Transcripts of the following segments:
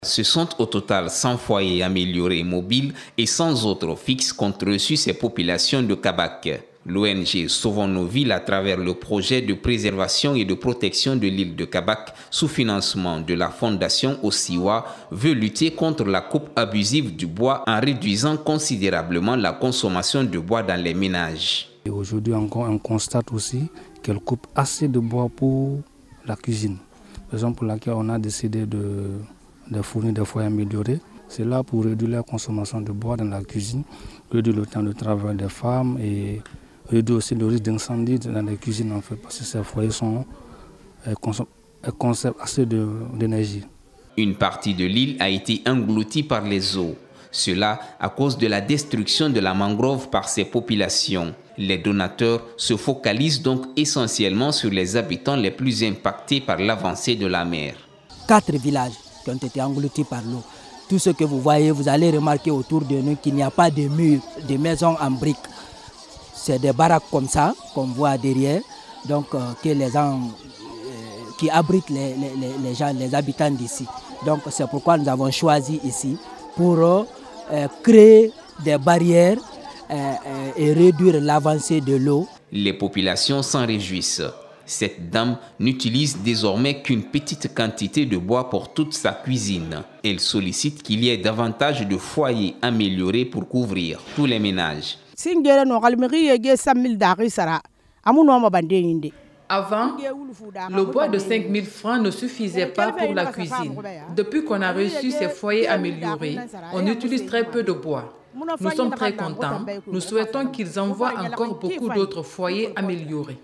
Ce sont au total 100 foyers améliorés mobiles et 100 autres fixes qu'ont reçu ces populations de Kabak. L'ONG Sauvons nos villes, à travers le projet de préservation et de protection de l'île de Kabak, sous financement de la fondation Osiwa, veut lutter contre la coupe abusive du bois en réduisant considérablement la consommation de bois dans les ménages. Aujourd'hui encore, on constate aussi qu'elle coupe assez de bois pour la cuisine. Raison pour laquelle on a décidé de fournir des foyers améliorés. C'est là pour réduire la consommation de bois dans la cuisine, réduire le temps de travail des femmes et réduire aussi le risque d'incendie dans les cuisines en fait, parce que ces foyers consomment assez d'énergie. Une partie de l'île a été engloutie par les eaux. Cela à cause de la destruction de la mangrove par ces populations. Les donateurs se focalisent donc essentiellement sur les habitants les plus impactés par l'avancée de la mer. 4 villages qui ont été engloutis par l'eau. Tout ce que vous voyez, vous allez remarquer autour de nous qu'il n'y a pas de murs, de maisons en briques. C'est des baraques comme ça qu'on voit derrière, donc que les gens qui abritent les gens, les habitants d'ici. Donc c'est pourquoi nous avons choisi ici pour créer des barrières et réduire l'avancée de l'eau. Les populations s'en réjouissent. Cette dame n'utilise désormais qu'une petite quantité de bois pour toute sa cuisine. Elle sollicite qu'il y ait davantage de foyers améliorés pour couvrir tous les ménages. Avant, le bois de 5 000 francs ne suffisait pas pour la cuisine. Depuis qu'on a reçu ces foyers améliorés, on utilise très peu de bois. Nous sommes très contents. Nous souhaitons qu'ils envoient encore beaucoup d'autres foyers améliorés.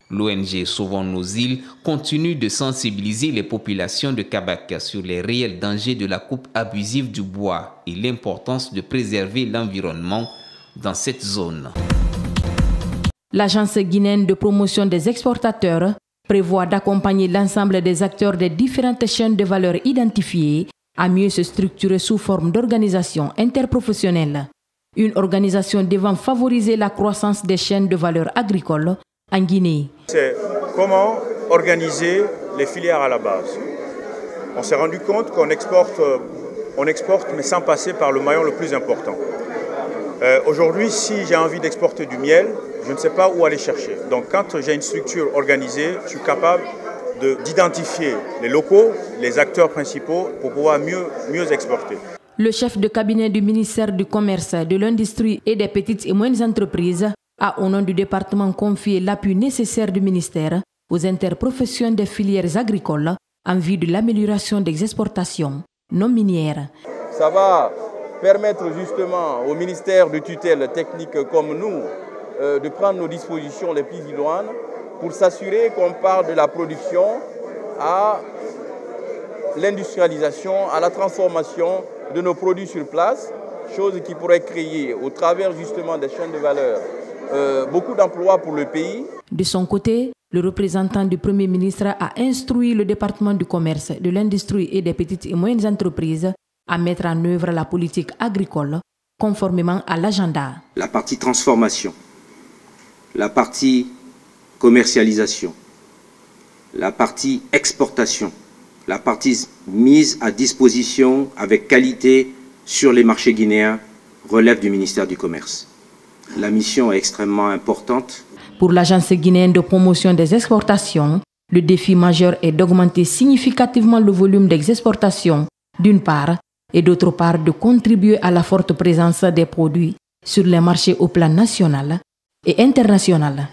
L'ONG Sauvons nos îles continue de sensibiliser les populations de Kabak sur les réels dangers de la coupe abusive du bois et l'importance de préserver l'environnement dans cette zone. L'Agence guinéenne de promotion des exportateurs prévoit d'accompagner l'ensemble des acteurs des différentes chaînes de valeur identifiées à mieux se structurer sous forme d'organisation interprofessionnelle. Une organisation devant favoriser la croissance des chaînes de valeur agricoles en Guinée. C'est comment organiser les filières à la base. On s'est rendu compte qu'on exporte mais sans passer par le maillon le plus important. Aujourd'hui, si j'ai envie d'exporter du miel, je ne sais pas où aller chercher. Donc quand j'ai une structure organisée, je suis capable d'identifier les locaux, les acteurs principaux pour pouvoir mieux exporter. Le chef de cabinet du ministère du Commerce, de l'Industrie et des petites et moyennes entreprises a au nom du département confié l'appui nécessaire du ministère aux interprofessions des filières agricoles en vue de l'amélioration des exportations non minières. Ça va permettre justement au ministère de tutelle technique comme nous de prendre nos dispositions les plus idoines pour s'assurer qu'on part de la production à l'industrialisation, à la transformation de nos produits sur place, chose qui pourrait créer au travers justement des chaînes de valeur beaucoup d'emplois pour le pays. De son côté, le représentant du Premier ministre a instruit le département du commerce, de l'industrie et des petites et moyennes entreprises à mettre en œuvre la politique agricole conformément à l'agenda. La partie transformation, la partie commercialisation, la partie exportation, la partie mise à disposition avec qualité sur les marchés guinéens relève du ministère du Commerce. La mission est extrêmement importante. Pour l'Agence guinéenne de promotion des exportations, le défi majeur est d'augmenter significativement le volume des exportations, d'une part, et d'autre part de contribuer à la forte présence des produits sur les marchés au plan national et international.